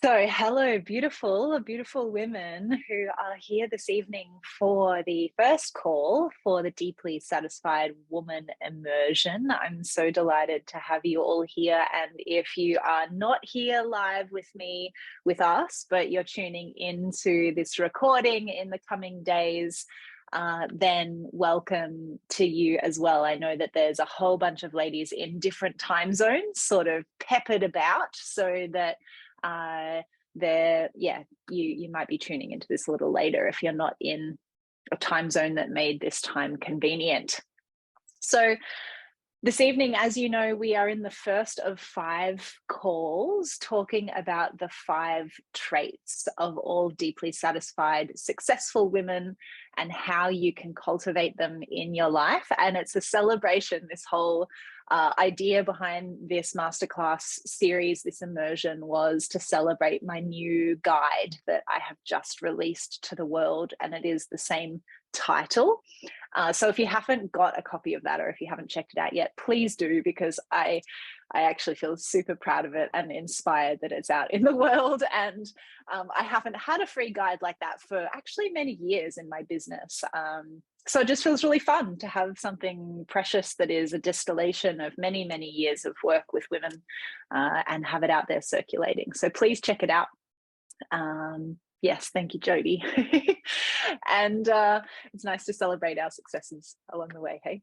So, hello, beautiful women who are here this evening for the first call for the Deeply Satisfied Woman Immersion. I'm so delighted to have you all here. And if you are not here live with me, with us, but you're tuning into this recording in the coming days, then welcome to you as well. I know that there's a whole bunch of ladies in different time zones sort of peppered about so that you might be tuning into this a little later if you're not in a time zone that made this time convenient. So this evening, as you know, we are in the first of 5 calls talking about the 5 traits of all deeply satisfied, successful women and how you can cultivate them in your life. And it's a celebration, this whole idea behind this masterclass series, this immersion, was to celebrate my new guide that I have just released to the world, and it is the same title. So if you haven't got a copy of that, or if you haven't checked it out yet, please do, because I actually feel super proud of it and inspired that it's out in the world. And I haven't had a free guide like that for actually many years in my business. So it just feels really fun to have something precious that is a distillation of many, many years of work with women and have it out there circulating. So please check it out. Yes, thank you, Jody. And it's nice to celebrate our successes along the way, hey?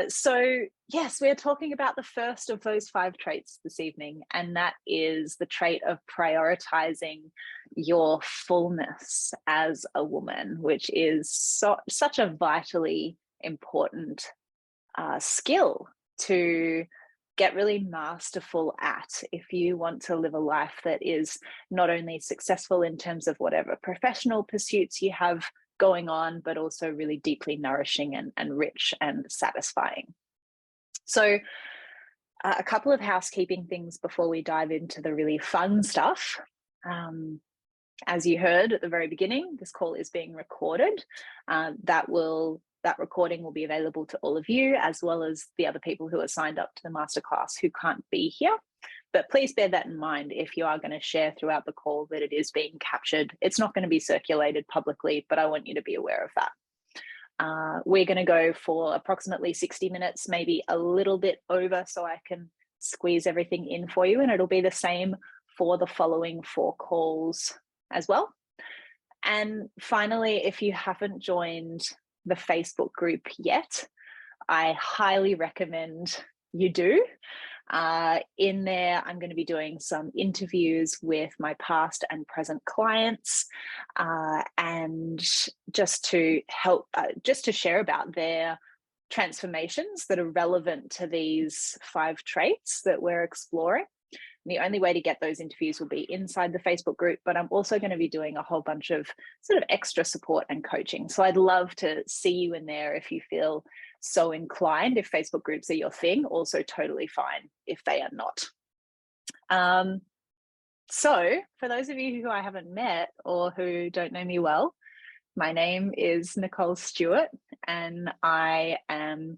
So yes, we're talking about the first of those 5 traits this evening, and that is the trait of prioritizing your fullness as a woman, which is such a vitally important skill to get really masterful at if you want to live a life that is not only successful in terms of whatever professional pursuits you have going on, but also really deeply nourishing and rich and satisfying. So a couple of housekeeping things before we dive into the really fun stuff. As you heard at the very beginning, this call is being recorded. That recording will be available to all of you, as well as the other people who are signed up to the masterclass who can't be here. But please bear that in mind if you are going to share throughout the call that it is being captured. It's not going to be circulated publicly, but I want you to be aware of that. We're going to go for approximately 60 minutes, maybe a little bit over, so I can squeeze everything in for you. And it'll be the same for the following 4 calls as well. And finally, if you haven't joined the Facebook group yet, I highly recommend you do. In there, I'm going to be doing some interviews with my past and present clients, and just to help, just to share about their transformations that are relevant to these 5 traits that we're exploring. And the only way to get those interviews will be inside the Facebook group, but I'm also going to be doing a whole bunch of sort of extra support and coaching. So I'd love to see you in there if you feel so inclined. If Facebook groups are your thing, also totally fine if they are not. So for those of you who I haven't met or who don't know me well, my name is Nicole Stewart, and I am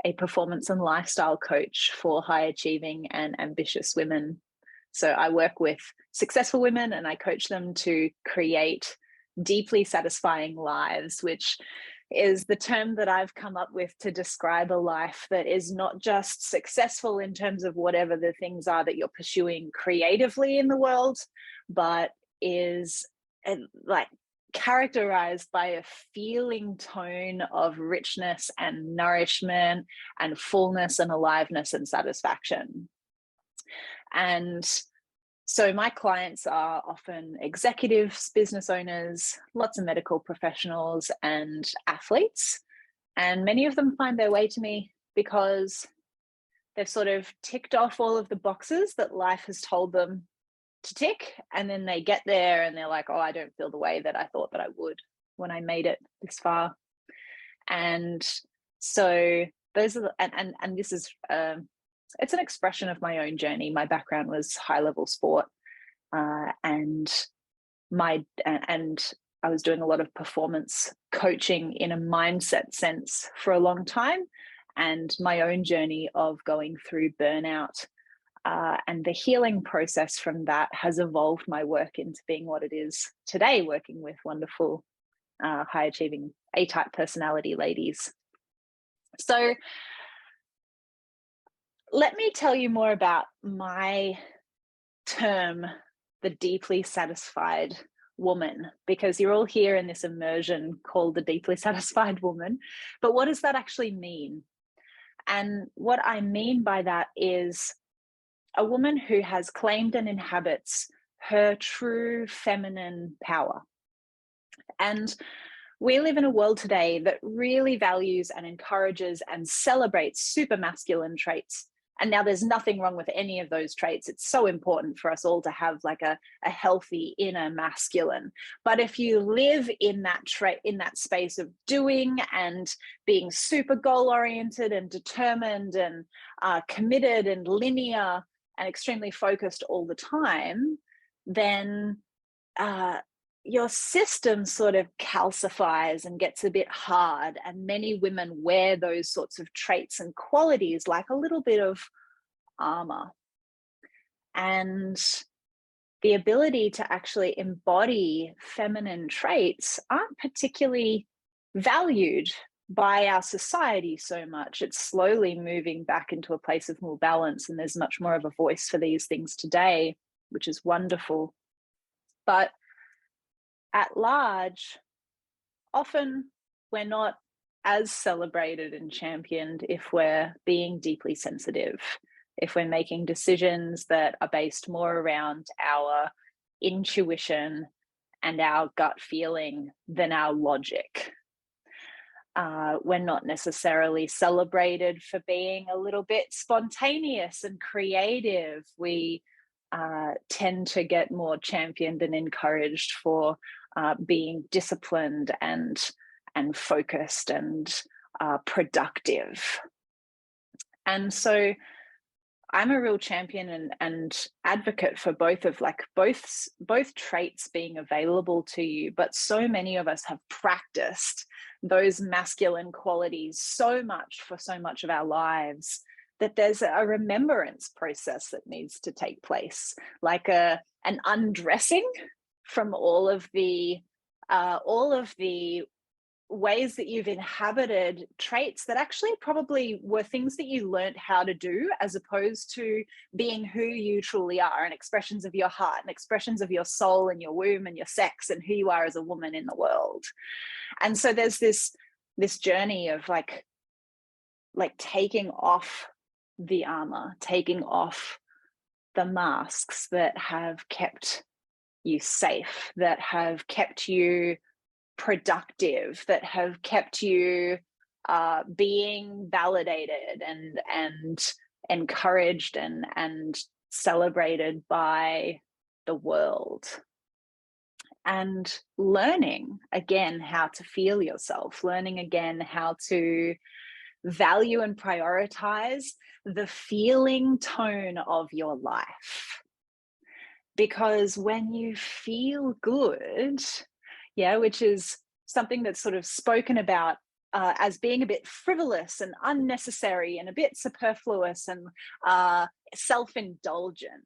a performance and lifestyle coach for high achieving and ambitious women. So I work with successful women and I coach them to create deeply satisfying lives, which is the term that I've come up with to describe a life that is not just successful in terms of whatever the things are that you're pursuing creatively in the world, but is like characterized by a feeling tone of richness and nourishment and fullness and aliveness and satisfaction. And so my clients are often executives, business owners, lots of medical professionals and athletes. And many of them find their way to me because they've sort of ticked off all of the boxes that life has told them to tick, and then they get there and they're like, oh, I don't feel the way that I thought that I would when I made it this far. And so those are and this is it's an expression of my own journey. My background was high level sport, and I was doing a lot of performance coaching in a mindset sense for a long time, and my own journey of going through burnout And the healing process from that has evolved my work into being what it is today, working with wonderful, high achieving A-type personality ladies. So let me tell you more about my term, the deeply satisfied woman, because you're all here in this immersion called the deeply satisfied woman. But what does that actually mean? And what I mean by that is a woman who has claimed and inhabits her true feminine power. And we live in a world today that really values and encourages and celebrates super masculine traits. And now there's nothing wrong with any of those traits. It's so important for us all to have like a healthy inner masculine. But if you live in that trait, in that space of doing and being super goal oriented and determined and committed and linear and extremely focused all the time, then your system sort of calcifies and gets a bit hard, and many women wear those sorts of traits and qualities like a little bit of armor. And the ability to actually embody feminine traits aren't particularly valued by our society so much. It's slowly moving back into a place of more balance, and there's much more of a voice for these things today, which is wonderful. But at large, often we're not as celebrated and championed if we're being deeply sensitive, if we're making decisions that are based more around our intuition and our gut feeling than our logic. We're not necessarily celebrated for being a little bit spontaneous and creative. We tend to get more championed and encouraged for being disciplined and focused and productive. And so I'm a real champion and advocate for both traits being available to you. But so many of us have practiced those masculine qualities so much for so much of our lives that there's a remembrance process that needs to take place, like an undressing from all of the ways that you've inhabited traits that actually probably were things that you learned how to do, as opposed to being who you truly are, and expressions of your heart and expressions of your soul and your womb and your sex and who you are as a woman in the world. And so there's this journey of like taking off the armor, taking off the masks that have kept you safe, that have kept you productive, that have kept you being validated and encouraged and celebrated by the world. And learning again how to feel yourself, learning again how to value and prioritize the feeling tone of your life. Because when you feel good, which is something that's sort of spoken about as being a bit frivolous and unnecessary and a bit superfluous and self-indulgent.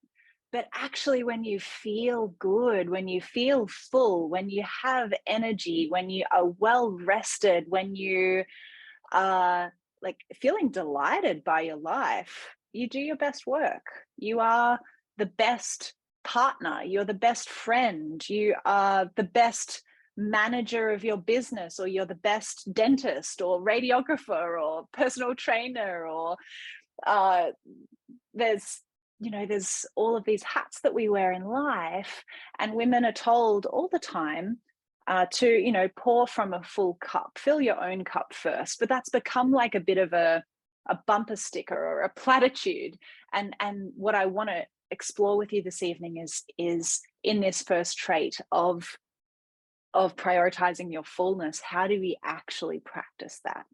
But actually, when you feel good, when you feel full, when you have energy, when you are well rested, when you are like feeling delighted by your life, you do your best work. You are the best partner, you're the best friend, you are the best manager of your business, or you're the best dentist or radiographer or personal trainer, or there's all of these hats that we wear in life, and women are told all the time to pour from a full cup, fill your own cup first. But that's become like a bit of a bumper sticker or a platitude. And what I want to explore with you this evening is in this first trait of prioritizing your fullness, how do we actually practice that?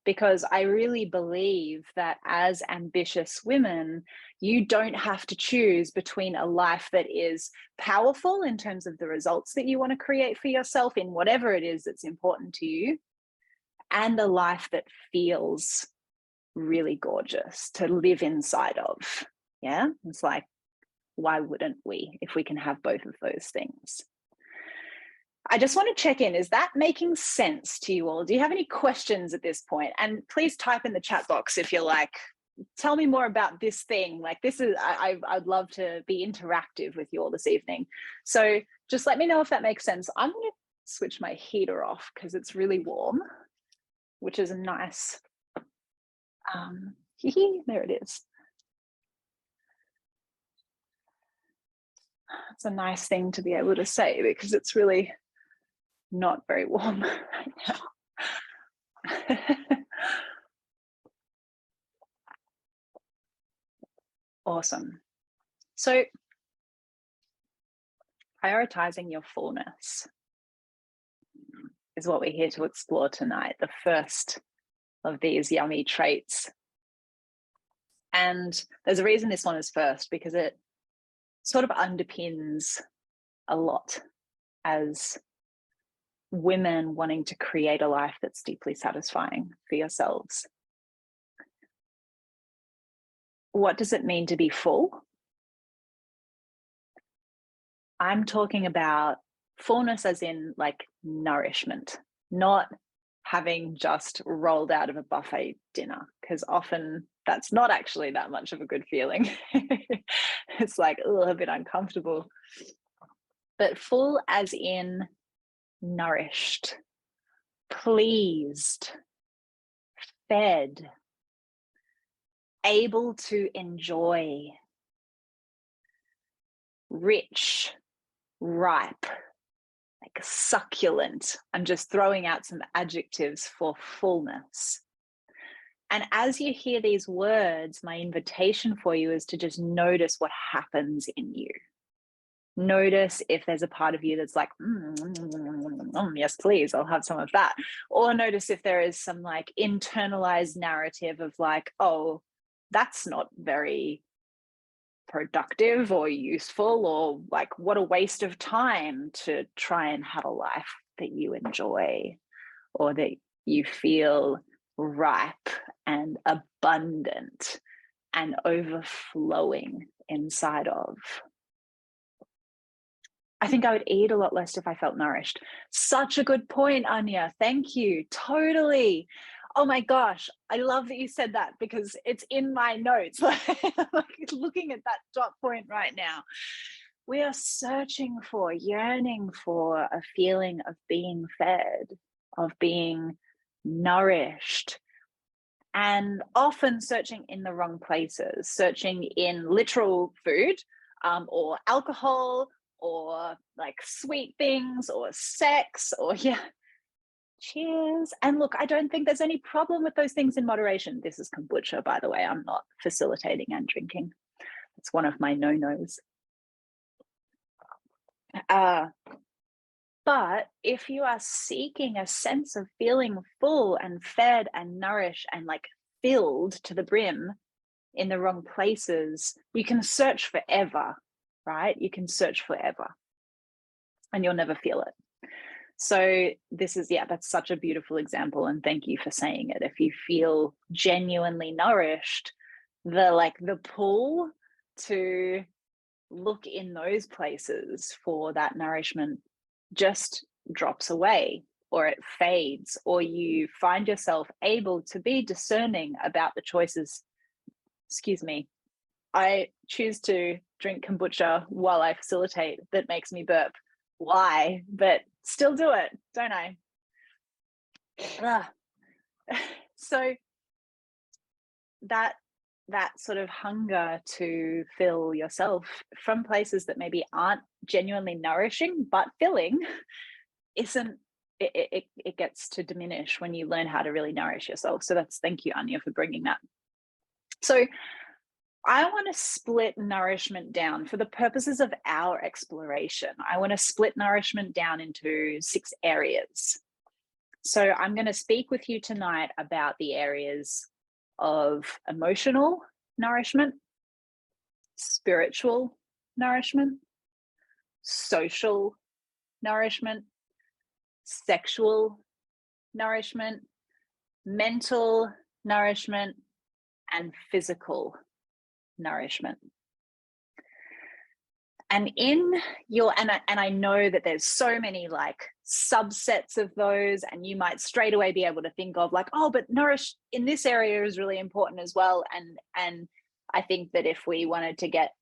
Because I really believe that as ambitious women, you don't have to choose between a life that is powerful in terms of the results that you want to create for yourself in whatever it is that's important to you, and a life that feels really gorgeous to live inside of. Yeah, it's like, why wouldn't we if we can have both of those things? I just want to check in. Is that making sense to you all? Do you have any questions at this point? And please type in the chat box if you're like, tell me more about this thing. Like this is, I'd love to be interactive with you all this evening. So just let me know if that makes sense. I'm going to switch my heater off because it's really warm, which is a nice, there it is. It's a nice thing to be able to say because it's really not very warm right now. Awesome. So prioritizing your fullness is what we're here to explore tonight, the first of these yummy traits. And there's a reason this one is first, because it sort of underpins a lot as women wanting to create a life that's deeply satisfying for yourselves. What does it mean to be full? I'm talking about fullness as in like nourishment, not having just rolled out of a buffet dinner, because often that's not actually that much of a good feeling. It's like a bit uncomfortable. But full as in nourished, pleased, fed, able to enjoy, rich, ripe, like succulent. I'm just throwing out some adjectives for fullness. And as you hear these words, my invitation for you is to just notice what happens in you. Notice if there's a part of you that's like, yes, please, I'll have some of that. Or notice if there is some like internalized narrative of like, oh, that's not very productive or useful, or like, what a waste of time to try and have a life that you enjoy or that you feel ripe and abundant and overflowing inside of. I think I would eat a lot less if I felt nourished. Such a good point, Anya. Thank you. Totally. Oh my gosh. I love that you said that because it's in my notes. Like looking at that dot point right now. We are searching for, yearning for a feeling of being fed, of being nourished, and often searching in the wrong places, searching in literal food or alcohol, or like sweet things, or sex, or cheers. And look, I don't think there's any problem with those things in moderation. This is kombucha, by the way. I'm not facilitating and drinking. It's one of my no-nos. But if you are seeking a sense of feeling full and fed and nourished and like filled to the brim in the wrong places, you can search forever, right? You can search forever and you'll never feel it. So this is, that's such a beautiful example. And thank you for saying it. If you feel genuinely nourished, the pull to look in those places for that nourishment just drops away, or it fades, or you find yourself able to be discerning about the choices. Excuse me. I choose to drink kombucha while I facilitate. That makes me burp. Why? But still do it, don't I? So that sort of hunger to fill yourself from places that maybe aren't genuinely nourishing but filling it gets to diminish when you learn how to really nourish yourself. So thank you, Anya, for bringing that. So I want to split nourishment down for the purposes of our exploration. I want to split nourishment down into 6 areas. So I'm going to speak with you tonight about the areas of emotional nourishment, spiritual nourishment, social nourishment, sexual nourishment, mental nourishment, and physical nourishment. And in your, and I know that there's so many like subsets of those, and you might straight away be able to think of like, oh, but nourish in this area is really important as well. And I think that if we wanted to get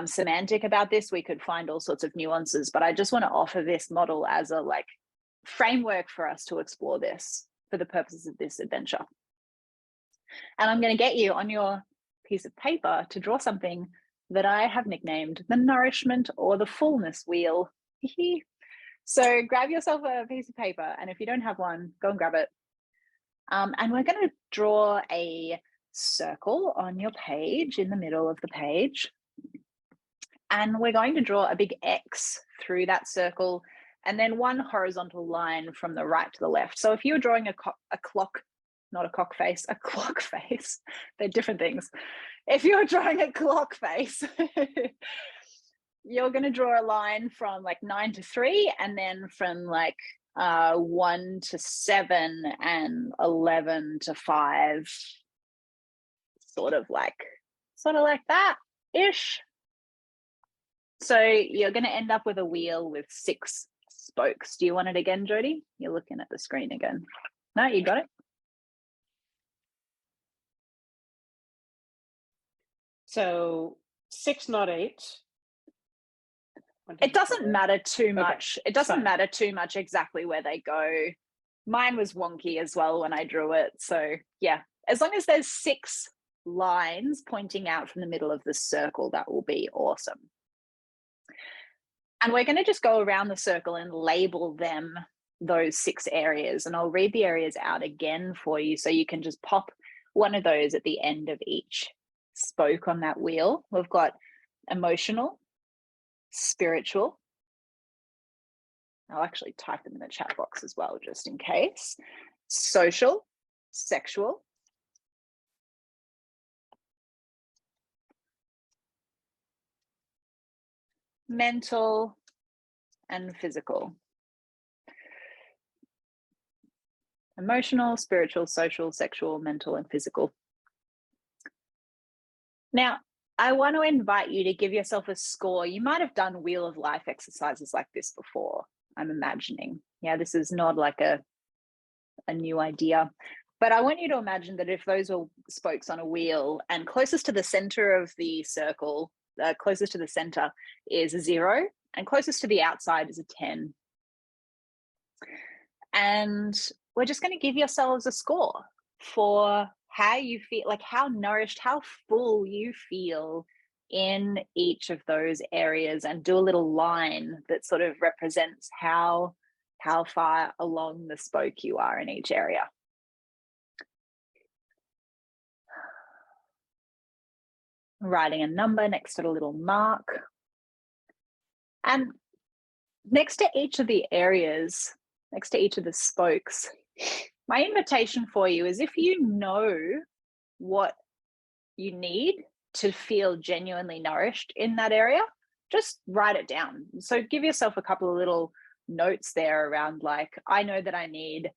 semantic about this, we could find all sorts of nuances, but I just want to offer this model as a like framework for us to explore this for the purposes of this adventure. And I'm going to get you on your piece of paper to draw something that I have nicknamed the nourishment or the fullness wheel. So grab yourself a piece of paper, and if you don't have one, go and grab it. And we're going to draw a circle on your page in the middle of the page. And we're going to draw a big X through that circle, and then one horizontal line from the right to the left. So if you're drawing a clock, not a cock face, a clock face, they're different things. If you're drawing a clock face, you're going to draw a line from like 9 to 3, and then from like 1 to 7 and 11 to 5, sort of like that ish. So you're going to end up with a wheel with 6 spokes. Do you want it again, Jody? You're looking at the screen again. No, you got it. So 6, not 8. It doesn't matter too much. Okay. It doesn't matter too much exactly where they go. Mine was wonky as well when I drew it. So yeah, as long as there's 6 lines pointing out from the middle of the circle, that will be awesome. And we're going to just go around the circle and label them, those 6 areas. And I'll read the areas out again for you, so you can just pop one of those at the end of each spoke on that wheel. We've got emotional, spiritual. I'll actually type them in the chat box as well, just in case. Social, sexual, mental, and physical. Emotional, spiritual, social, sexual, mental, and physical. Now, I want to invite you to give yourself a score. You might have done Wheel of Life exercises like this before, I'm imagining. Yeah, this is not like a new idea. But I want you to imagine that if those were spokes on a wheel, and closest to the center of the circle, closest to the center is a 0, and closest to the outside is a 10. And we're just going to give yourselves a score for how you feel, like how nourished, how full you feel in each of those areas, and do a little line that sort of represents how far along the spoke you are in each area. Writing a number next to the little mark. And next to each of the areas, next to each of the spokes, my invitation for you is, if you know what you need to feel genuinely nourished in that area, just write it down. So give yourself a couple of little notes there around, like, I know that I need,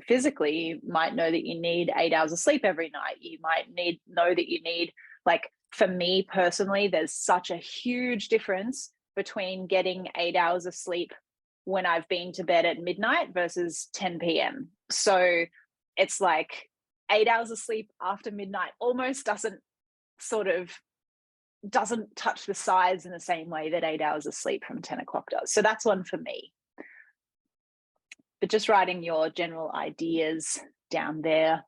physically, you might know that you need 8 hours of sleep every night. You might know that you need, like, for me personally, there's such a huge difference between getting 8 hours of sleep when I've been to bed at midnight versus 10 p.m. So it's like 8 hours of sleep after midnight almost doesn't touch the sides in the same way that 8 hours of sleep from 10 o'clock does. So that's one for me. But just writing your general ideas down there.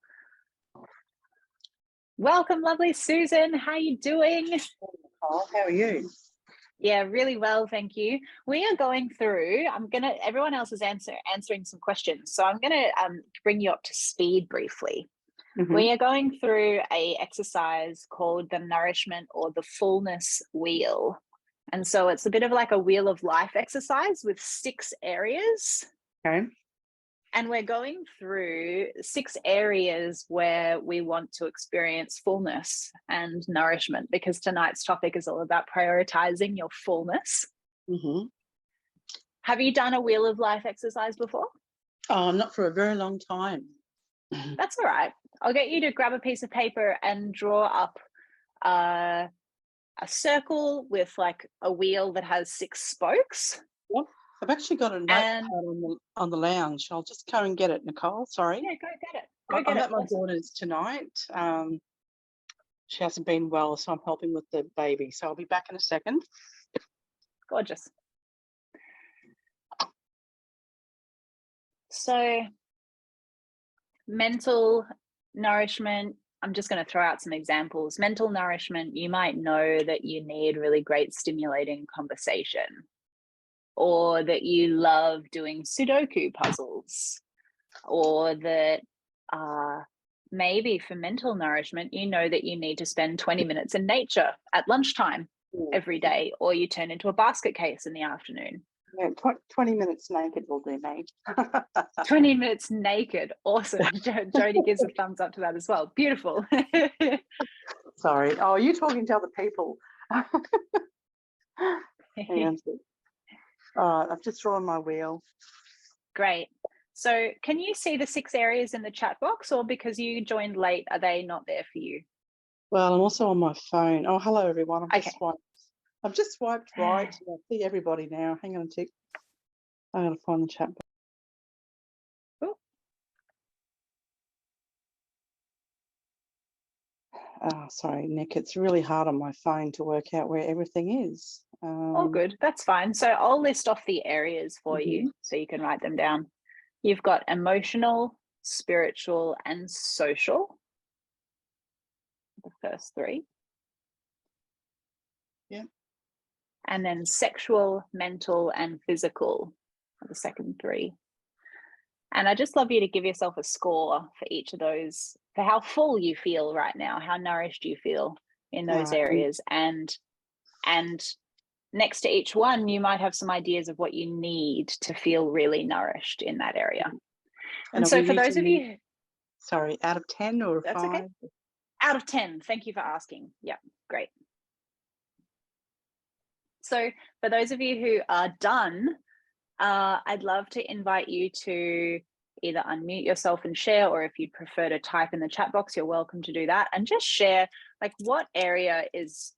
Welcome, lovely Susan. How are you doing? Nicole, how are you? Yeah, really well, thank you. We are going through, everyone else is answering some questions, so I'm gonna bring you up to speed briefly. Mm-hmm. We are going through a exercise called the nourishment or the fullness wheel. And so it's a bit of like a wheel of life exercise with 6 areas. Okay. And we're going through 6 areas where we want to experience fullness and nourishment, because tonight's topic is all about prioritizing your fullness. Mm-hmm. Have you done a wheel of life exercise before? Oh, not for a very long time. That's all right. I'll get you to grab a piece of paper and draw up a circle with like a wheel that has 6 spokes. Yep. I've actually got a notepad on the lounge. I'll just go and get it, Nicole. Sorry. Yeah, go get it. I'm at my daughter's tonight. She hasn't been well, so I'm helping with the baby. So I'll be back in a second. Gorgeous. So mental nourishment, I'm just going to throw out some examples. Mental nourishment, you might know that you need really great stimulating conversation, or that you love doing Sudoku puzzles, or that maybe for mental nourishment, you know that you need to spend 20 minutes in nature at lunchtime every day, or you turn into a basket case in the afternoon. Yeah, 20 minutes naked will do, mate. 20 minutes naked. Awesome. Jodie gives a thumbs up to that as well. Beautiful. Sorry. Oh, you're talking to other people. I've just drawn my wheel. Great. So can you see the 6 areas in the chat box, or because you joined late, are they not there for you? Well, I'm also on my phone. Oh, hello, everyone. I've just swiped right. I see everybody now. Hang on a tick. I'm going to find the chat box. Oh, sorry, Nick. It's really hard on my phone to work out where everything is. Oh, good. That's fine. So I'll list off the areas for you so you can write them down. You've got emotional, spiritual, and social. The first 3. Yeah. And then sexual, mental, and physical are the second 3. And I just love you to give yourself a score for each of those, for how full you feel right now, how nourished you feel in those areas. And next to each one, you might have some ideas of what you need to feel really nourished in that area. And so for those of you... Sorry, out of 10 or 5? That's okay. Out of 10. Thank you for asking. Yeah, great. So for those of you who are done, I'd love to invite you to either unmute yourself and share, or if you'd prefer to type in the chat box, you're welcome to do that, and just share like what area is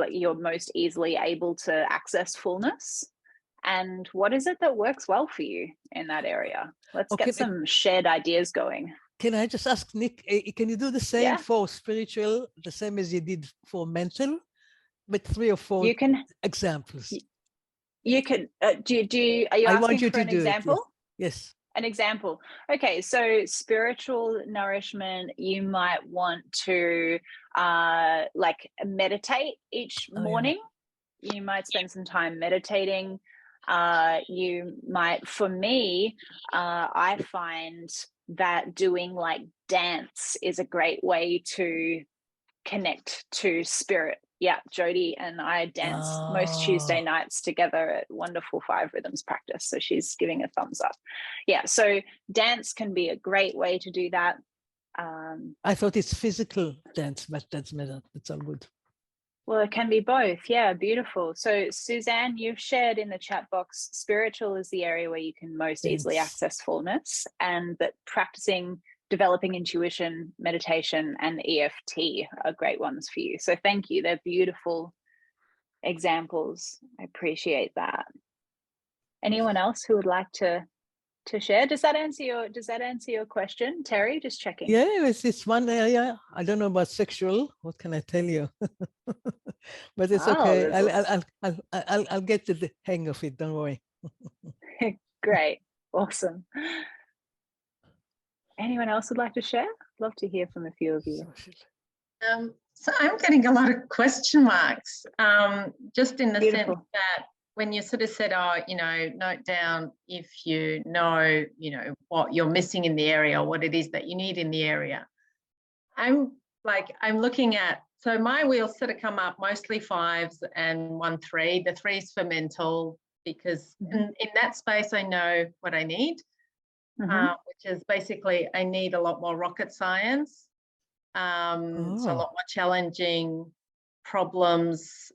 you're most easily able to access fullness, and what is it that works well for you in that area. Let's get some shared ideas going. Can I just ask Nick, can you do the same for spiritual, the same as you did for mental, but 3 or 4 examples? You can are you asking for an example? Yes. An example. Okay, so spiritual nourishment, you might want to like meditate each morning. You might spend some time meditating. You might, for me, I find that doing like dance is a great way to connect to spirit. Yeah, Jodie and I dance most Tuesday nights together at wonderful 5 Rhythms practice. So she's giving a thumbs up. Yeah, so dance can be a great way to do that. I thought it's physical dance, but that's all good. Well, it can be both. Yeah, beautiful. So Suzanne, you've shared in the chat box, spiritual is the area where you can most easily access fullness, and that developing intuition, meditation, and EFT are great ones for you. So thank you. They're beautiful examples. I appreciate that. Anyone else who would like to share? Does that answer your question, Terry? Just checking. Yeah, it's one area. I don't know about sexual. What can I tell you? But it's okay. I'll get to the hang of it. Don't worry. Great. Awesome. Anyone else would like to share? Love to hear from a few of you. So I'm getting a lot of question marks, just in the sense that when you sort of said, note down if you know, what you're missing in the area, or what it is that you need in the area. I'm looking at, so my wheels sort of come up mostly 5s and 1 3. The 3's for mental, because in that space I know what I need. Which is basically I need a lot more rocket science, so a lot more challenging problems,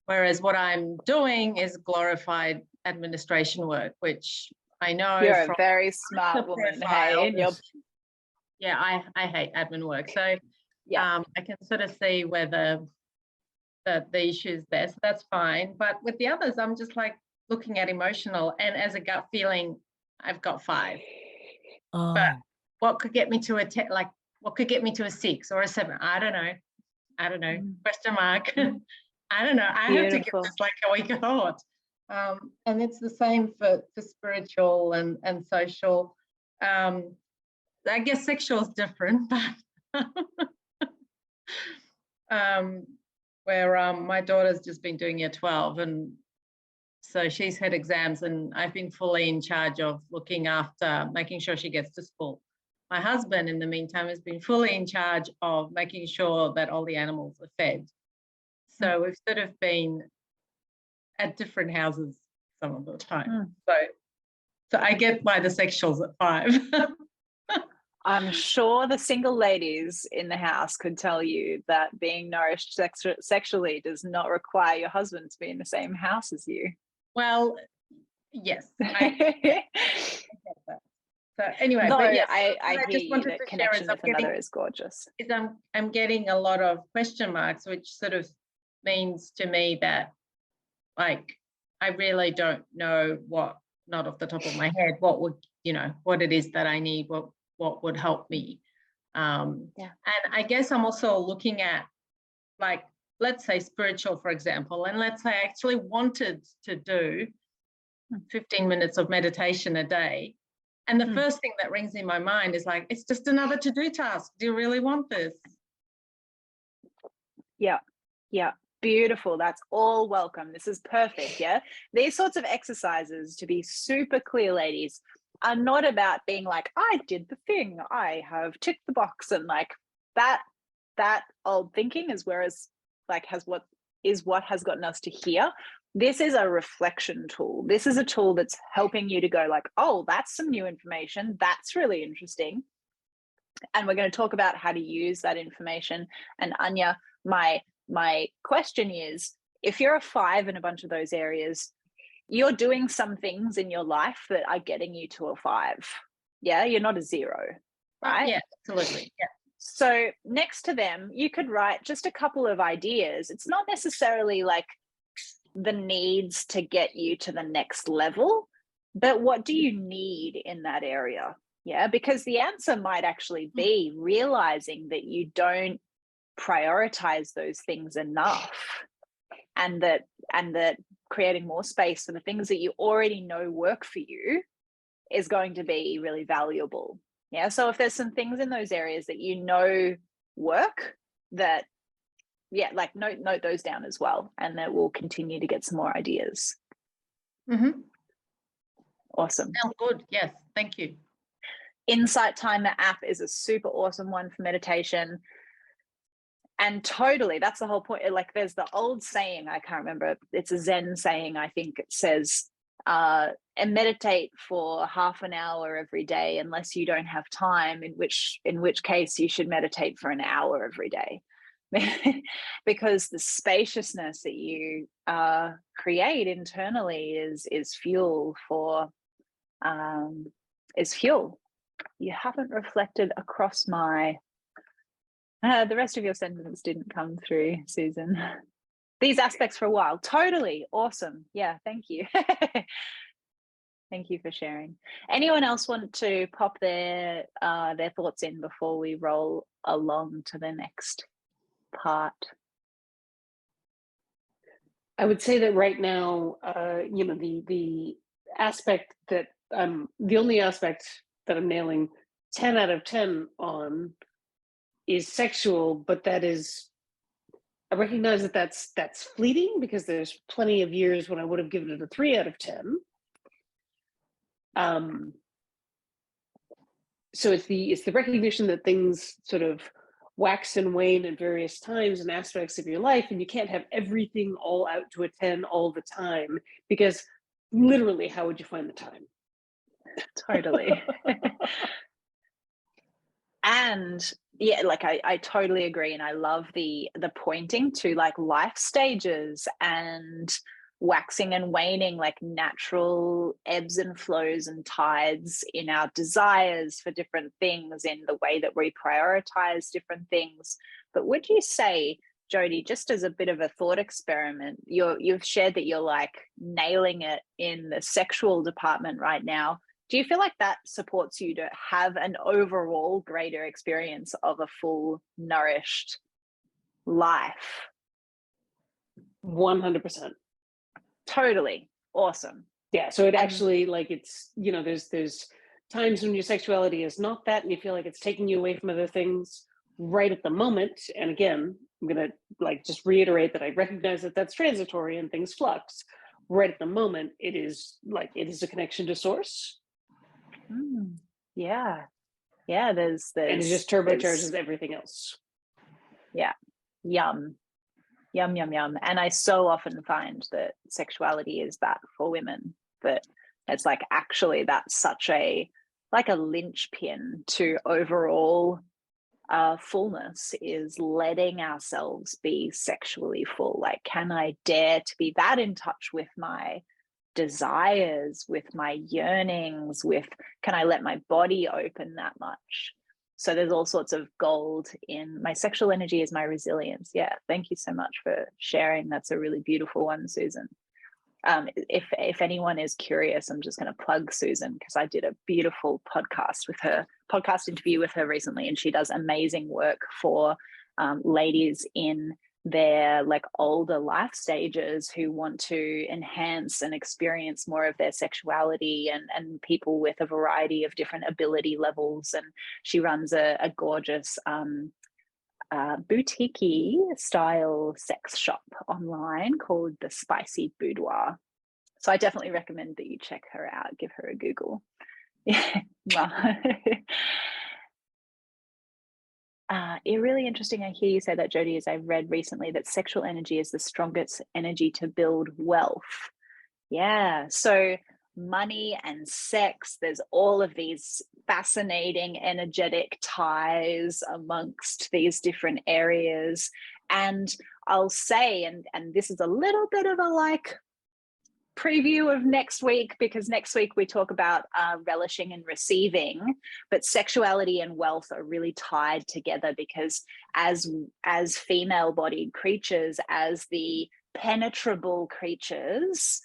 whereas what I'm doing is glorified administration work, which I know you're a very smart woman. Hey, yeah, I hate admin work. So Yeah. I can sort of see where the issue's there. So that's fine. But with the others, I'm just like looking at emotional, and as a gut feeling, I've got 5. But what could get me to a 10, like what could get me to a 6 or a 7? I don't know. Question mark. I don't know. I have to give this like a week of thought. And it's the same for spiritual and social. I guess sexual is different, but where my daughter's just been doing year 12, and so she's had exams, and I've been fully in charge of looking after, making sure she gets to school. My husband, in the meantime, has been fully in charge of making sure that all the animals are fed. So we've sort of been at different houses some of the time. So I get by the sexuals at 5. I'm sure the single ladies in the house could tell you that being nourished sexually does not require your husband to be in the same house as you. Well, yes. I get that. So anyway, no, but yes, I hear you that connection with another is gorgeous. I'm getting a lot of question marks, which sort of means to me that, like, I really don't know what, not off the top of my head, what would, what it is that I need, what would help me. And I guess I'm also looking at, like, let's say spiritual, for example, and let's say I actually wanted to do 15 minutes of meditation a day. And the first thing that rings in my mind is like, it's just another to-do task. Do you really want this? Yeah. Beautiful. That's all welcome. This is perfect. Yeah. These sorts of exercises, to be super clear, ladies, are not about being like, I did the thing, I have ticked the box, and like that old thinking is what has gotten us to here. This is a reflection tool. This is a tool that's helping you to go like, oh, that's some new information. That's really interesting. And we're going to talk about how to use that information. And Anya, my question is, if you're a 5 in a bunch of those areas, you're doing some things in your life that are getting you to a 5. Yeah, you're not a 0, right? Yeah, absolutely. Yeah. So next to them, you could write just a couple of ideas. It's not necessarily like the needs to get you to the next level, but what do you need in that area? Yeah, because the answer might actually be realizing that you don't prioritize those things enough, and that creating more space for the things that you already know work for you is going to be really valuable. Yeah, so if there's some things in those areas that you know work, that like note those down as well, and that we'll continue to get some more ideas. Awesome. Sounds good. Yes, thank you. Insight Timer app is a super awesome one for meditation. And totally, that's the whole point. Like, there's the old saying, I can't remember, it's a Zen saying, I think it says, and meditate for half an hour every day unless you don't have time, in which case you should meditate for an hour every day. Because the spaciousness that you create internally is fuel for You haven't reflected across my the rest of your sentence didn't come through, Susan. These aspects for a while. Totally awesome. Yeah, thank you. Thank you for sharing. Anyone else want to pop their thoughts in before we roll along to the next part? I would say that right now, the aspect that the only aspect that I'm nailing 10 out of 10 on is sexual, but that is, I recognize that that's fleeting, because there's plenty of years when I would have given it a 3 out of 10. So it's the recognition that things sort of wax and wane at various times and aspects of your life, and you can't have everything all out to a 10 all the time, because literally, how would you find the time? Totally. And yeah, like I totally agree, and I love the pointing to like life stages and waxing and waning, like natural ebbs and flows and tides in our desires for different things, in the way that we prioritize different things. But would you say, Jody, just as a bit of a thought experiment, you've shared that you're like nailing it in the sexual department right now. Do you feel like that supports you to have an overall greater experience of a full, nourished life? 100%. Totally. Awesome. Yeah. So it actually, like, it's, you know, there's times when your sexuality is not that, and you feel like it's taking you away from other things right at the moment. And again, I'm going to like just reiterate that I recognize that that's transitory and things flux. Right at the moment, it is a connection to source. Yeah. Yeah. There's and it just turbocharges everything else. Yeah. Yum. Yum, yum, yum. And I so often find that sexuality is that for women, that it's like, actually, that's such a linchpin to overall fullness, is letting ourselves be sexually full. Like, can I dare to be that in touch with my desires, with my yearnings, can I let my body open that much? So there's all sorts of gold in my sexual energy is my resilience. Yeah, thank you so much for sharing. That's a really beautiful one, Susan. If anyone is curious, I'm just going to plug Susan, because I did a beautiful podcast interview with her recently, and she does amazing work for ladies in their like older life stages who want to enhance and experience more of their sexuality, and people with a variety of different ability levels. And she runs a gorgeous boutique style sex shop online called the Spicy Boudoir. So I definitely recommend that you check her out, give her a Google. It's really interesting. I hear you say that, Jody, as I've read recently that sexual energy is the strongest energy to build wealth. Yeah. So money and sex, there's all of these fascinating energetic ties amongst these different areas. And I'll say, and this is a little bit of a like preview of next week, because next week we talk about relishing and receiving, but sexuality and wealth are really tied together, because as female bodied creatures, as the penetrable creatures,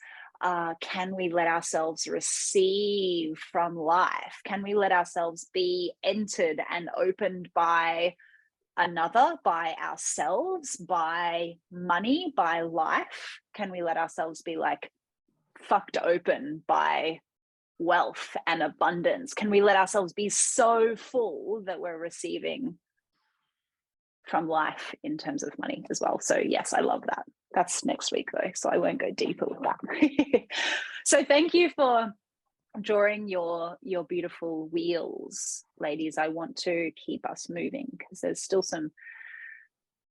can we let ourselves receive from life? Can we let ourselves be entered and opened by another, by ourselves, by money, by life? Can we let ourselves be like fucked open by wealth and abundance? Can we let ourselves be so full that we're receiving from life in terms of money as well? So yes, I love that. That's next week though, so I won't go deeper with that. So thank you for drawing your beautiful wheels, ladies. I want to keep us moving, because there's still some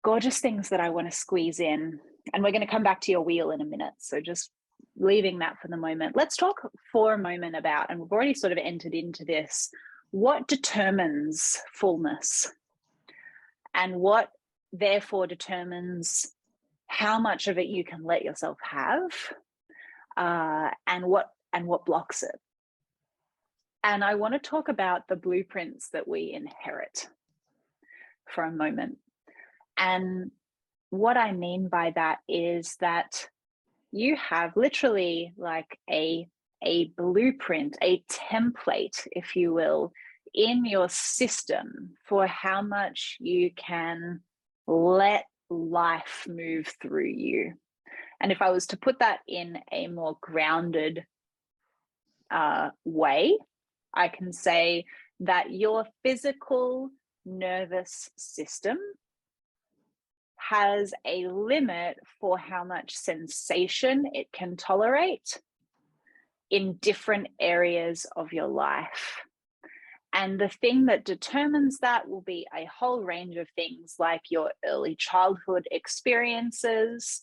gorgeous things that I want to squeeze in, and we're going to come back to your wheel in a minute. So just leaving that for the moment, let's talk for a moment about, and we've already sort of entered into this, what determines fullness, and what therefore determines how much of it you can let yourself have, and what blocks it. And I want to talk about the blueprints that we inherit for a moment. And what I mean by that is that you have literally like a blueprint, a template, if you will, in your system for how much you can let life move through you. And if I was to put that in a more grounded way, I can say that your physical nervous system has a limit for how much sensation it can tolerate in different areas of your life. And the thing that determines that will be a whole range of things, like your early childhood experiences,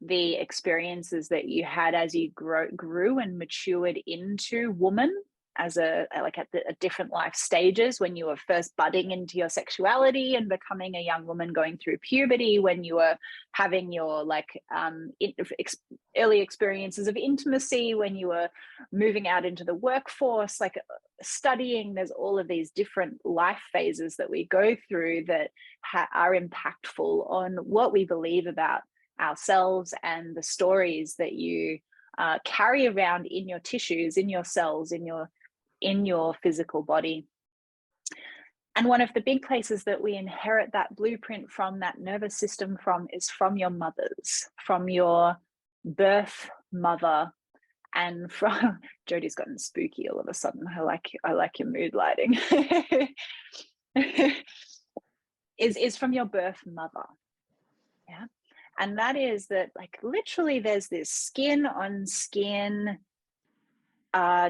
the experiences that you had as you grew and matured into woman, as like at different life stages, when you were first budding into your sexuality and becoming a young woman going through puberty, when you were having your like early experiences of intimacy, when you were moving out into the workforce, like studying. There's all of these different life phases that we go through that are impactful on what we believe about ourselves and the stories that you carry around in your tissues, in your cells, in your physical body. And one of the big places that we inherit that blueprint from, that nervous system from, is from your mothers, from your birth mother. And from Jodie's gotten spooky all of a sudden. I like your mood lighting. is from your birth mother. Yeah. And that is that, like, literally there's this skin on skin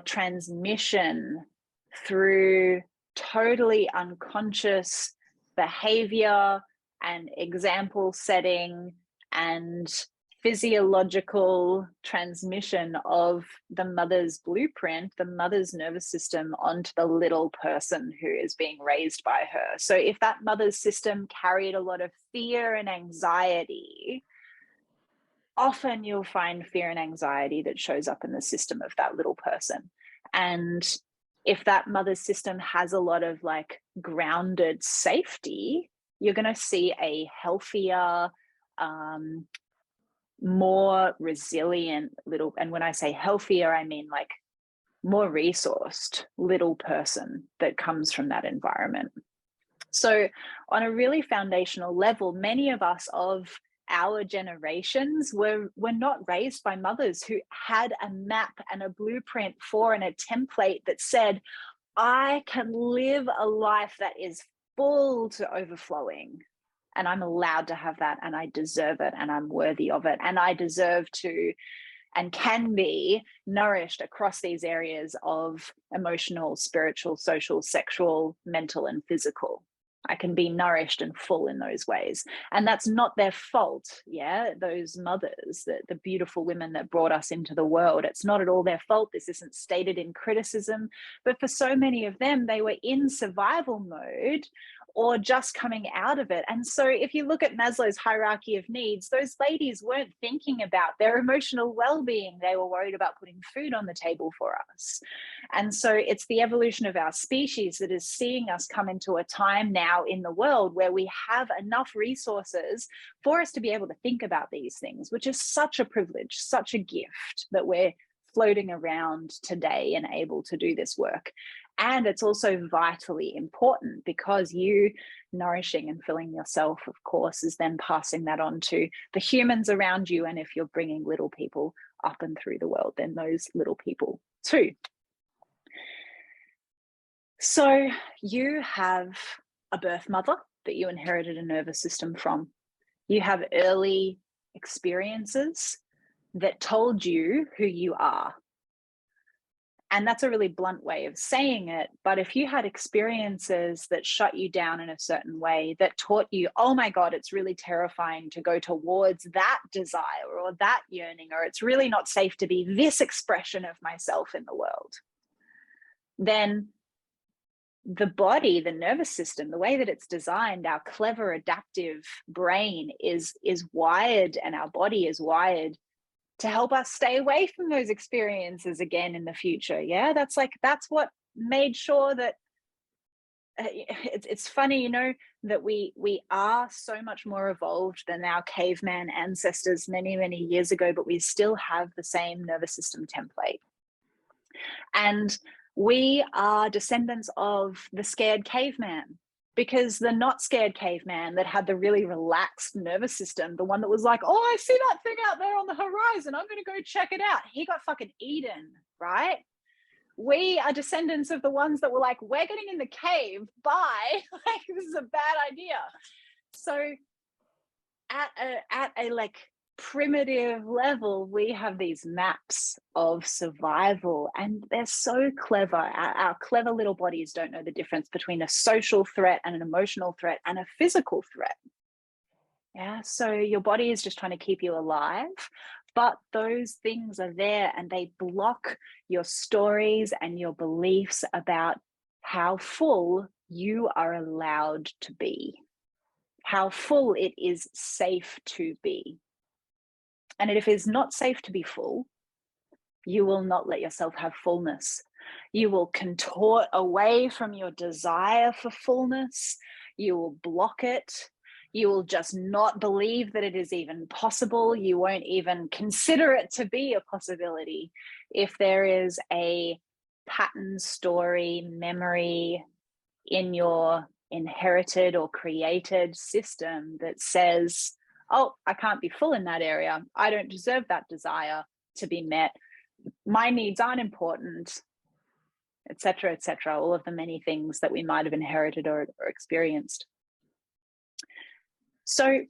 transmission through totally unconscious behavior and example setting and physiological transmission of the mother's blueprint, the mother's nervous system, onto the little person who is being raised by her. So if that mother's system carried a lot of fear and anxiety, often you'll find fear and anxiety that shows up in the system of that little person. And if that mother's system has a lot of like grounded safety, you're going to see a healthier, more resilient little, and when I say healthier, I mean like more resourced little person that comes from that environment. So on a really foundational level, many of us of our generations were not raised by mothers who had a map and a blueprint for and a template that said, I can live a life that is full to overflowing. And I'm allowed to have that, and I deserve it, and I'm worthy of it, and I deserve to and can be nourished across these areas of emotional, spiritual, social, sexual, mental, and physical. I can be nourished and full in those ways. And that's not their fault, yeah? Those mothers, the beautiful women that brought us into the world, it's not at all their fault. This isn't stated in criticism. But for so many of them, they were in survival mode or just coming out of it. And so if you look at Maslow's hierarchy of needs, those ladies weren't thinking about their emotional well-being. They were worried about putting food on the table for us. And so it's the evolution of our species that is seeing us come into a time now in the world where we have enough resources for us to be able to think about these things, which is such a privilege, such a gift that we're floating around today and able to do this work. And it's also vitally important because you nourishing and filling yourself, of course, is then passing that on to the humans around you. And if you're bringing little people up and through the world, then those little people too. So you have a birth mother that you inherited a nervous system from. You have early experiences that told you who you are. And that's a really blunt way of saying it. But if you had experiences that shut you down in a certain way, that taught you, oh my God, it's really terrifying to go towards that desire or that yearning, or it's really not safe to be this expression of myself in the world, then the body, the nervous system, the way that it's designed, our clever adaptive brain is wired, and our body is wired to help us stay away from those experiences again in the future. Yeah, that's what made sure that it's funny, you know, that we are so much more evolved than our caveman ancestors many, many years ago, but we still have the same nervous system template. And we are descendants of the scared caveman, because the not scared caveman that had the really relaxed nervous system, the one that was like, oh, I see that thing out there on the horizon, I'm going to go check it out, he got fucking eaten, right? We are descendants of the ones that were like, we're getting in the cave, bye, like this is a bad idea. So at a like primitive level, we have these maps of survival, and they're so clever. Our clever little bodies don't know the difference between a social threat and an emotional threat and a physical threat. Yeah, so your body is just trying to keep you alive But those things are there and they block your stories and your beliefs about how full you are allowed to be, how full it is safe to be. And if it is not safe to be full, you will not let yourself have fullness. You will contort away from your desire for fullness. You will block it. You will just not believe that it is even possible. You won't even consider it to be a possibility. If there is a pattern, story, memory in your inherited or created system that says, oh, I can't be full in that area. I don't deserve that desire to be met. My needs aren't important, etc., etc. All of the many things that we might have inherited or experienced. So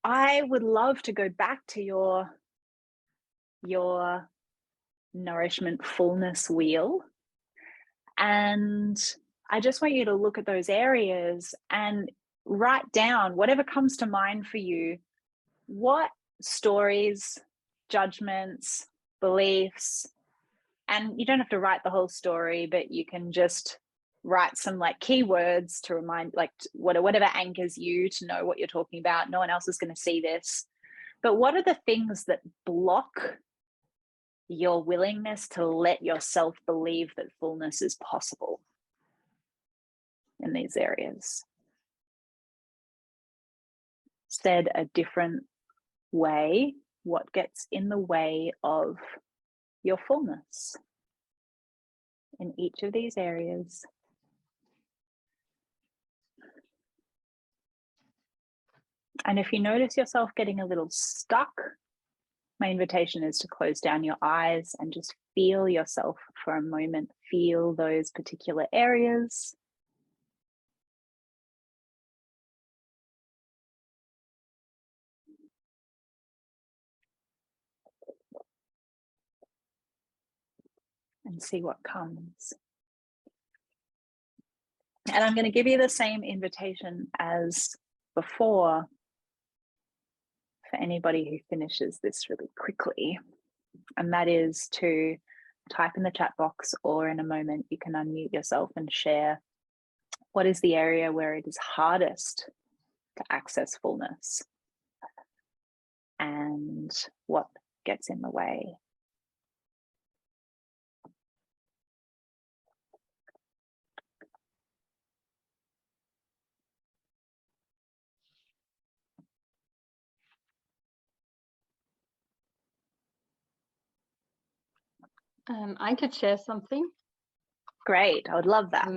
I would love to go back to your nourishment fullness wheel. And I just want you to look at those areas and write down whatever comes to mind for you. What stories, judgments, beliefs, and you don't have to write the whole story, but you can just write some like keywords to remind, like whatever anchors you to know what you're talking about. No one else is going to see this. But what are the things that block your willingness to let yourself believe that fullness is possible in these areas? Said a different way, what gets in the way of your fullness in each of these areas? And if you notice yourself getting a little stuck, my invitation is to close down your eyes and just feel yourself for a moment. Feel those particular areas. And see what comes. And I'm going to give you the same invitation as before for anybody who finishes this really quickly. And that is to type in the chat box, or in a moment you can unmute yourself and share what is the area where it is hardest to access fullness and what gets in the way. I could share something. Great, I would love that.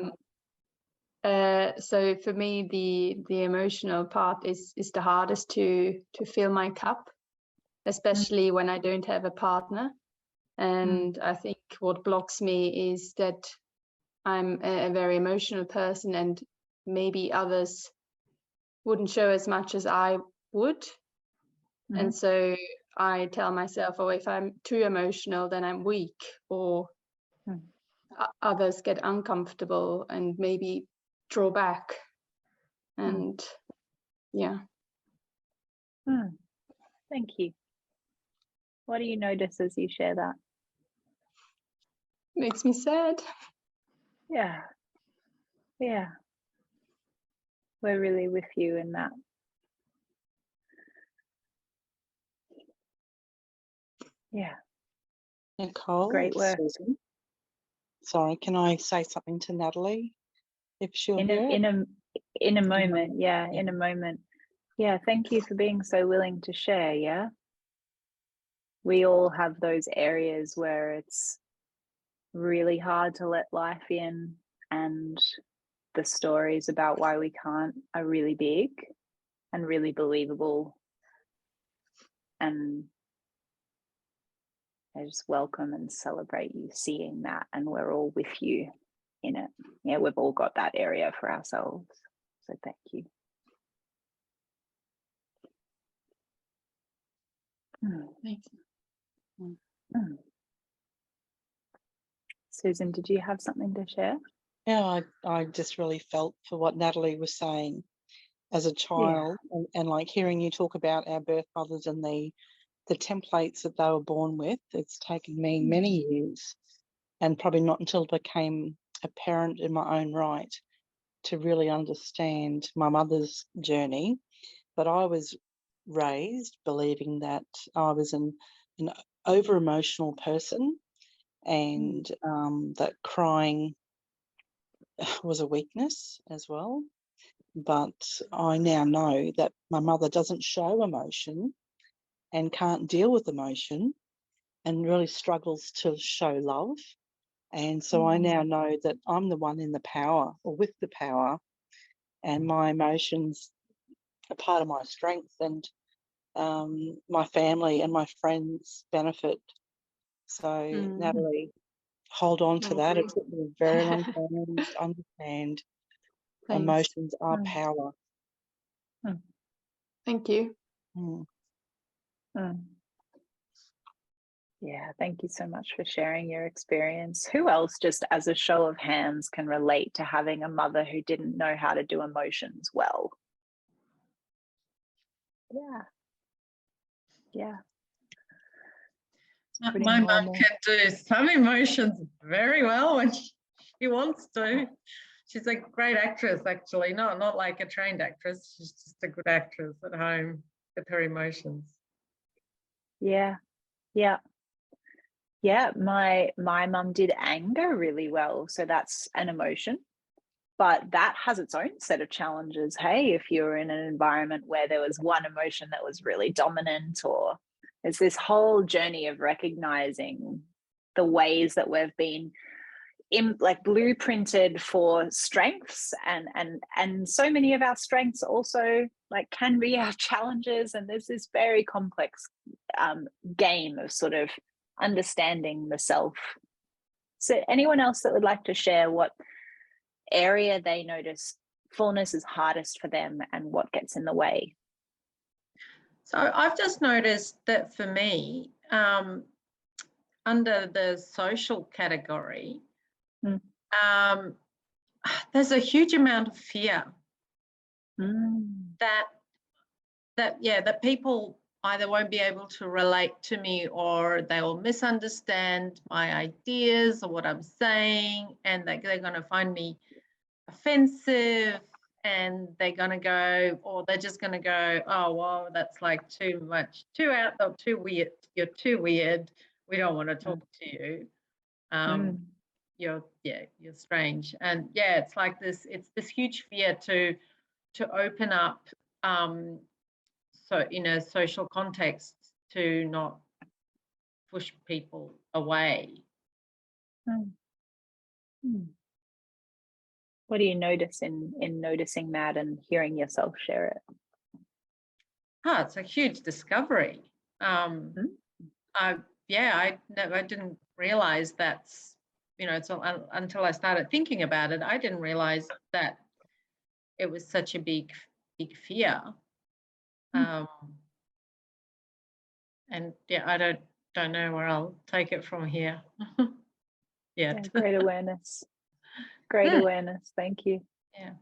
So for me, the emotional part is the hardest to fill my cup, especially when I don't have a partner. And I think what blocks me is that I'm a very emotional person, and maybe others wouldn't show as much as I would. And so I tell myself, oh, if I'm too emotional, then I'm weak, or others get uncomfortable and maybe draw back. And yeah. Thank you. What do you notice as you share that? Makes me sad. Yeah. Yeah. We're really with you in that. Yeah. Nicole, great work. Susan. Sorry, can I say something to Natalie if she'll hear it? In a moment, yeah, in a moment. Yeah, thank you for being so willing to share. Yeah, we all have those areas where it's really hard to let life in, and the stories about why we can't are really big and really believable, and I just welcome and celebrate you seeing that, and we're all with you in it. Yeah, we've all got that area for ourselves, so thank you. Thanks. Susan, did you have something to share? Yeah, I just really felt for what Natalie was saying as a child, and like hearing you talk about our birth mothers and the the templates that they were born with. It's taken me many years, and probably not until I became a parent in my own right, to really understand my mother's journey. But I was raised believing that I was an over-emotional person, and that crying was a weakness as well. But I now know that my mother doesn't show emotion and can't deal with emotion and really struggles to show love. And so I now know that I'm the one in the power, or with the power, and my emotions are part of my strength, and my family and my friends benefit. So, Natalie, hold on to that. It took me a very long time to understand emotions are power. Thank you. Yeah, thank you so much for sharing your experience. Who else, just as a show of hands, can relate to having a mother who didn't know how to do emotions well? Yeah. My mum can do some emotions very well when she wants to. She's a great actress, actually, not like a trained actress. She's just a good actress at home with her emotions. Yeah. My mum did anger really well, so that's an emotion, but that has its own set of challenges. Hey, if you're in an environment where there was one emotion that was really dominant, or it's this whole journey of recognizing the ways that we've been blueprinted for strengths, and so many of our strengths also can be our challenges, and there's this very complex game of sort of understanding the self. So anyone else that would like to share what area they notice fullness is hardest for them and what gets in the way? So I've just noticed that for me, under the social category, there's a huge amount of fear that people either won't be able to relate to me, or they will misunderstand my ideas or what I'm saying, and they're going to find me offensive, and they're going to go, or they're just going to go, oh, well, that's like too much, too out, or too weird. You're too weird. We don't want to talk to you. You're strange. And yeah, it's like this, it's this huge fear to open up, so in a social context, to not push people away. What do you notice in noticing that and hearing yourself share it? It's a huge discovery. I didn't realize that's, until I started thinking about it, I didn't realize that it was such a big fear. And yeah, I don't know where I'll take it from here. Yeah, great awareness. Great awareness. Thank you. Yeah.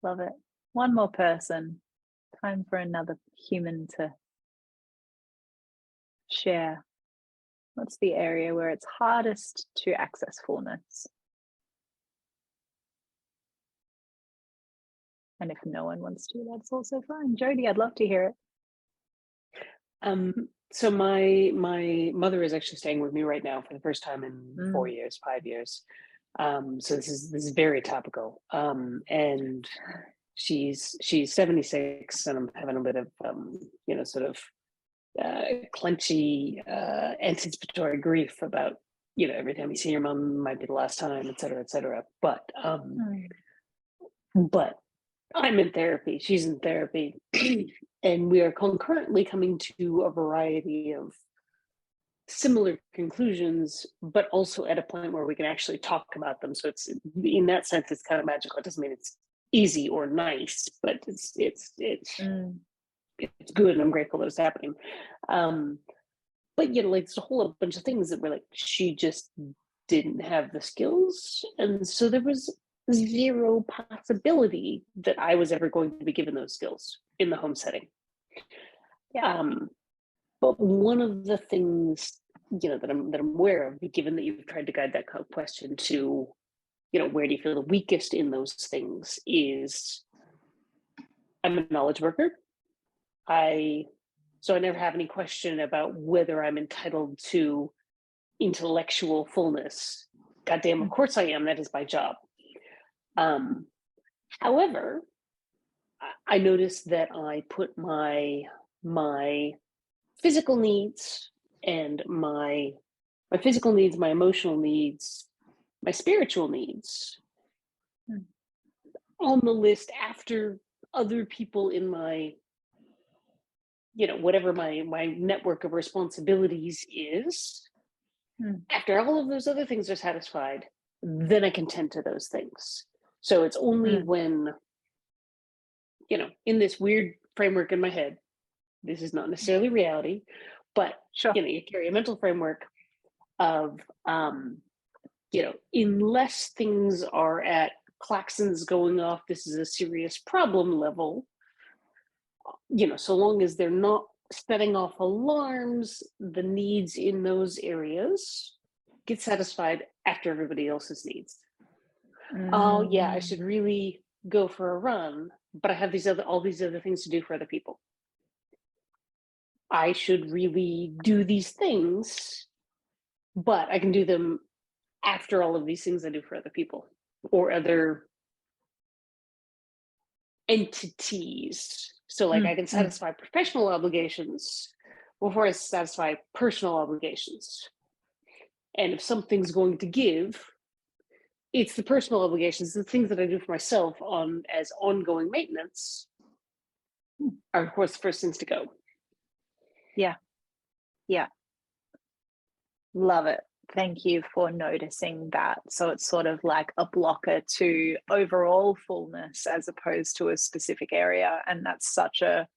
Love it. One more person. Time for another human to share. What's the area where it's hardest to access fullness? And if no one wants to, that's also fine. Jody, I'd love to hear it. So my mother is actually staying with me right now for the first time in 5 years. So this is very topical. And she's 76, and I'm having a bit of clenchy anticipatory grief about every time you see your mom might be the last time, et cetera. But I'm in therapy, she's in therapy, and we are concurrently coming to a variety of similar conclusions, but also at a point where we can actually talk about them. So it's, in that sense, it's kind of magical. It doesn't mean it's easy or nice, but it's good, and I'm grateful that it's happening. But it's a whole bunch of things that were like, she just didn't have the skills, and so there was zero possibility that I was ever going to be given those skills in the home setting. But one of the things, that I'm aware of, given that you've tried to guide that question to, where do you feel the weakest in those things, is I'm a knowledge worker. So I never have any question about whether I'm entitled to intellectual fullness. Goddamn, of course I am. That is my job. However, I noticed that I put my physical needs and my physical needs, my emotional needs, my spiritual needs on the list after other people in my, whatever my network of responsibilities is. After all of those other things are satisfied, then I can tend to those things. So it's only when, in this weird framework in my head, this is not necessarily reality, but sure. You carry a mental framework of, unless things are at klaxons going off, this is a serious problem level, so long as they're not setting off alarms, the needs in those areas get satisfied after everybody else's needs. Oh yeah, I should really go for a run, but I have all these other things to do for other people. I should really do these things, but I can do them after all of these things I do for other people or other entities. So like I can satisfy professional obligations before I satisfy personal obligations. And if something's going to give, it's the personal obligations, the things that I do for myself as ongoing maintenance are of course the first things to go. Yeah. Love it. Thank you for noticing that. So it's sort of like a blocker to overall fullness as opposed to a specific area. And that's such a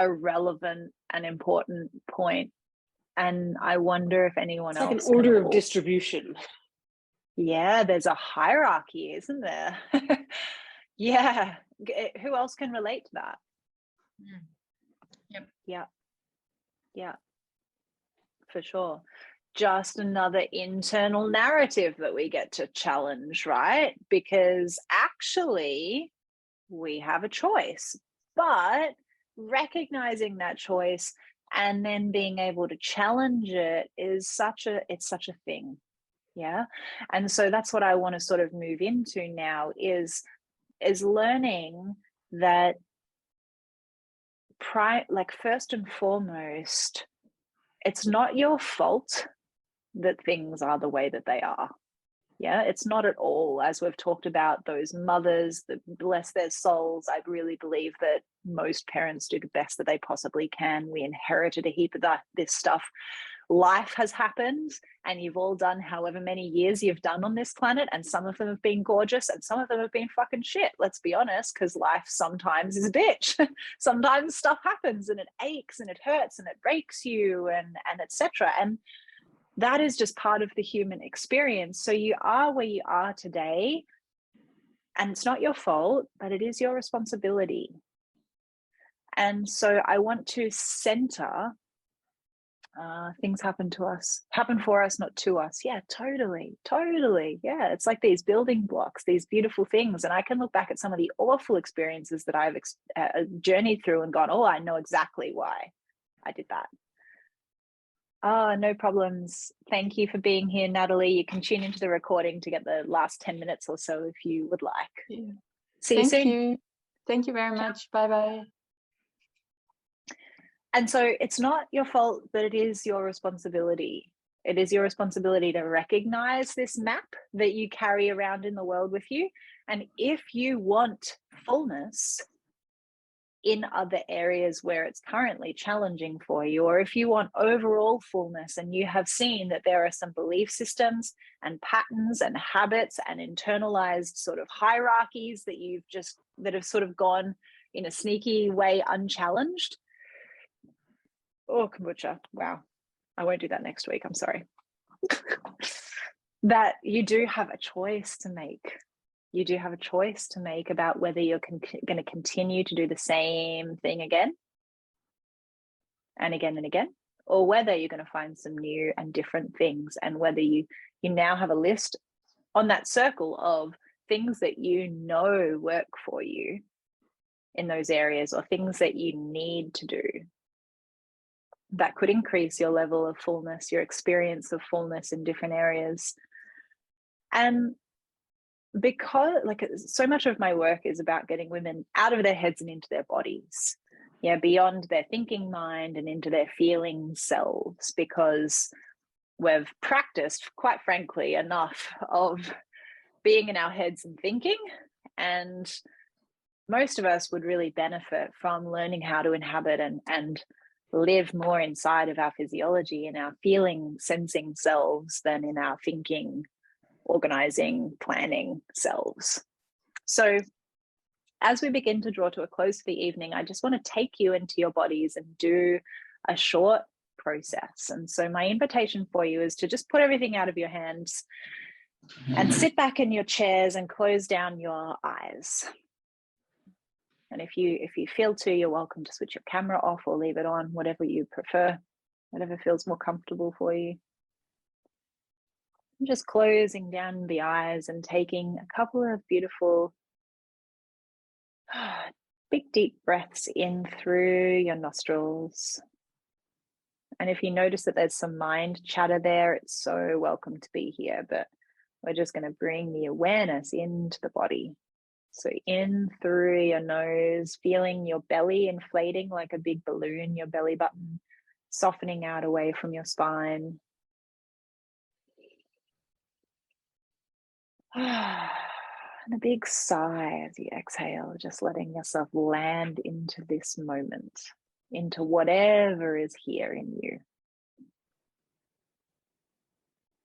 relevant and important point. And I wonder if anyone else. It's like an order of distribution. Yeah, there's a hierarchy, isn't there? Yeah. Who else can relate to that? Yep. Yeah. For sure. Just another internal narrative that we get to challenge, right? Because actually we have a choice, but recognizing that choice and then being able to challenge it is such a thing. Yeah. And so that's what I want to sort of move into now is learning that first and foremost, it's not your fault that things are the way that they are. Yeah, it's not at all. As we've talked about, those mothers that bless their souls, I really believe that most parents do the best that they possibly can. We inherited a heap of this stuff. Life has happened and you've all done however many years you've done on this planet, and some of them have been gorgeous and some of them have been fucking shit, let's be honest, because life sometimes is a bitch. Sometimes stuff happens and it aches and it hurts and it breaks you and etc. And that is just part of the human experience. So you are where you are today, and it's not your fault, but it is your responsibility. And so I want to center things happen for us, not to us. Yeah, totally. Yeah, it's like these building blocks, these beautiful things. And I can look back at some of the awful experiences that I've journeyed through and gone, oh, I know exactly why I did that. Oh, no problems. Thank you for being here, Natalie. You can tune into the recording to get the last 10 minutes or so if you would like. Yeah. See you soon. Thank you very much. Bye-bye. And so it's not your fault, but it is your responsibility. It is your responsibility to recognize this map that you carry around in the world with you. And if you want fullness in other areas where it's currently challenging for you, or if you want overall fullness and you have seen that there are some belief systems and patterns and habits and internalized sort of hierarchies that have sort of gone in a sneaky way unchallenged. Oh, kombucha. Wow. I won't do that next week. I'm sorry. That you do have a choice to make. You do have a choice to make about whether you're going to continue to do the same thing again, and again, or whether you're going to find some new and different things, and whether you now have a list on that circle of things that you know work for you in those areas, or things that you need to do that could increase your level of fullness, your experience of fullness in different areas. And because so much of my work is about getting women out of their heads and into their bodies, beyond their thinking mind and into their feeling selves, because we've practiced, quite frankly, enough of being in our heads and thinking, and most of us would really benefit from learning how to inhabit and live more inside of our physiology and our feeling, sensing selves than in our thinking, organizing, planning selves. So as we begin to draw to a close for the evening, I just want to take you into your bodies and do a short process. And so my invitation for you is to just put everything out of your hands and sit back in your chairs and close down your eyes. And if you feel to, you're welcome to switch your camera off or leave it on, whatever you prefer, whatever feels more comfortable for you. And just closing down the eyes and taking a couple of beautiful, big, deep breaths in through your nostrils. And if you notice that there's some mind chatter there, it's so welcome to be here, but we're just going to bring the awareness into the body. So in through your nose, feeling your belly inflating like a big balloon, your belly button softening out away from your spine. And a big sigh as you exhale, just letting yourself land into this moment, into whatever is here in you.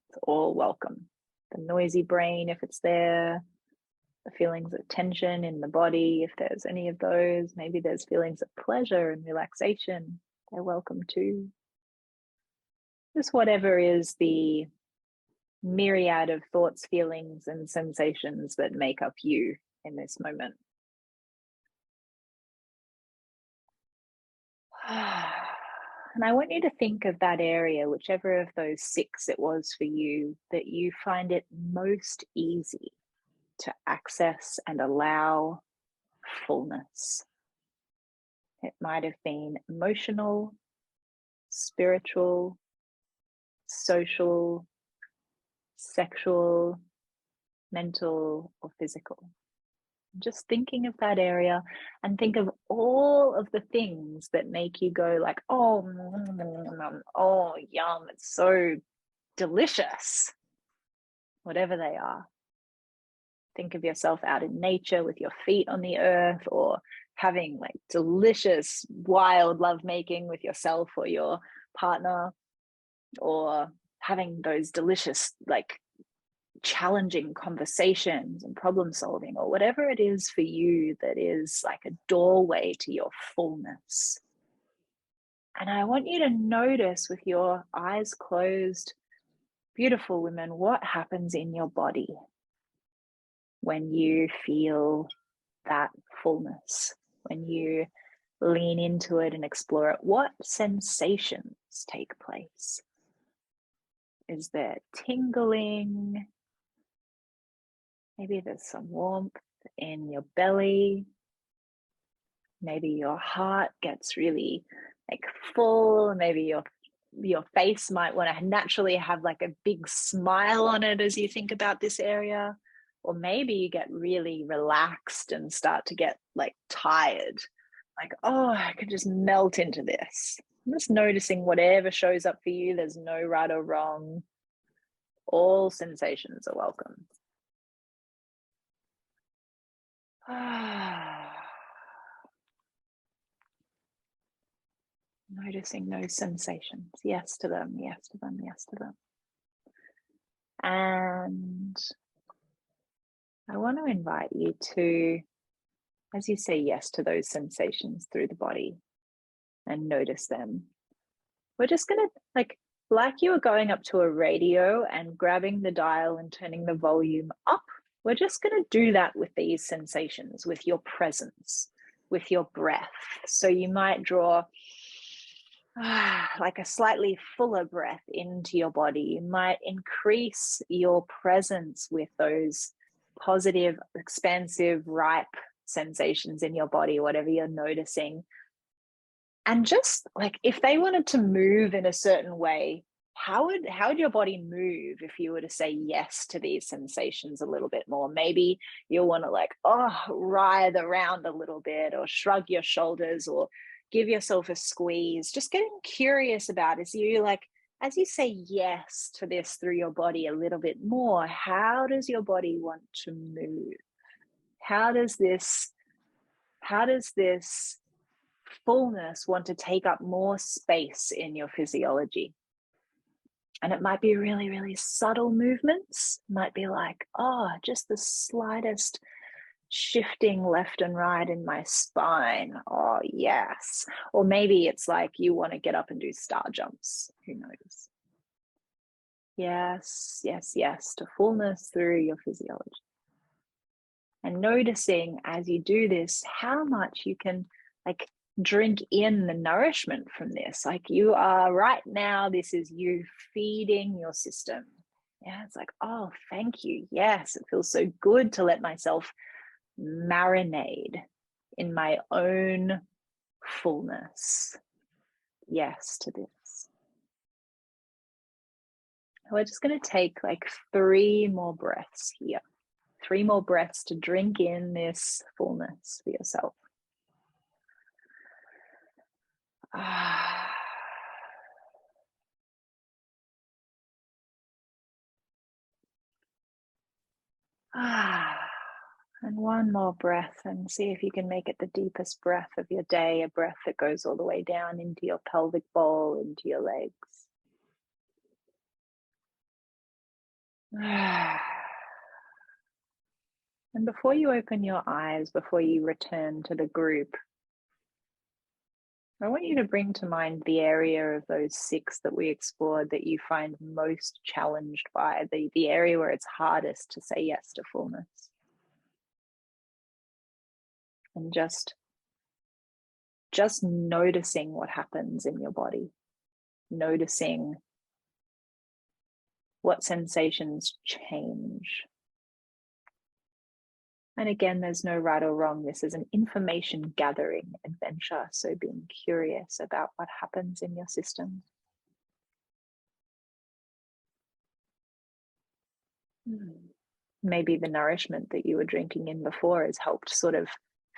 It's all welcome. The noisy brain, if it's there, the feelings of tension in the body, if there's any of those, maybe there's feelings of pleasure and relaxation, they're welcome too. Just whatever is the myriad of thoughts, feelings, and sensations that make up you in this moment. And I want you to think of that area, whichever of those 6 it was for you, that you find it most easy to access and allow fullness. It might have been emotional, spiritual, social, sexual, mental, or physical. Just thinking of that area, and think of all of the things that make you go like, oh, oh, yum, it's so delicious, whatever they are. Think of yourself out in nature with your feet on the earth, or having like delicious, wild lovemaking with yourself or your partner, or having those delicious, like challenging conversations and problem solving, or whatever it is for you that is like a doorway to your fullness. And I want you to notice, with your eyes closed, beautiful women, what happens in your body when you feel that fullness, when you lean into it and explore it. What sensations take place? Is there tingling? Maybe there's some warmth in your belly. Maybe your heart gets really like full. Maybe your face might want to naturally have like a big smile on it as you think about this area. Or maybe you get really relaxed and start to get like tired. Like, oh, I could just melt into this. I'm just noticing whatever shows up for you. There's no right or wrong. All sensations are welcome. Noticing those sensations. Yes to them, yes to them, yes to them. And I want to invite you to, as you say yes to those sensations through the body and notice them, we're just going to, like you were going up to a radio and grabbing the dial and turning the volume up, we're just going to do that with these sensations, with your presence, with your breath. So you might draw like a slightly fuller breath into your body. You might increase your presence with those positive, expansive, ripe sensations in your body, whatever you're noticing. And just like if they wanted to move in a certain way, how would your body move if you were to say yes to these sensations a little bit more? Maybe you'll want to like, writhe around a little bit, or shrug your shoulders, or give yourself a squeeze. Just getting curious about, as you say yes to this through your body a little bit more, how does your body want to move? How does this fullness want to take up more space in your physiology? And it might be really, really subtle movements. It might be like, just the slightest shifting left and right in my spine. Oh, yes. Or maybe it's like you want to get up and do star jumps. Who knows? Yes, yes, yes, to fullness through your physiology. And noticing as you do this, how much you can like drink in the nourishment from this. Like you are right now, this is you feeding your system. Yeah, it's like, oh, thank you. Yes, it feels so good to let myself marinade in my own fullness. Yes to this. We're just going to take like 3 more breaths here. 3 more breaths to drink in this fullness for yourself. And 1 more breath, and see if you can make it the deepest breath of your day, a breath that goes all the way down into your pelvic bowl, into your legs. And before you open your eyes, before you return to the group, I want you to bring to mind the area of those 6 that we explored that you find most challenged by, the area where it's hardest to say yes to fullness. And just noticing what happens in your body, noticing what sensations change. And again, there's no right or wrong. This is an information gathering adventure. So being curious about what happens in your system. Maybe the nourishment that you were drinking in before has helped sort of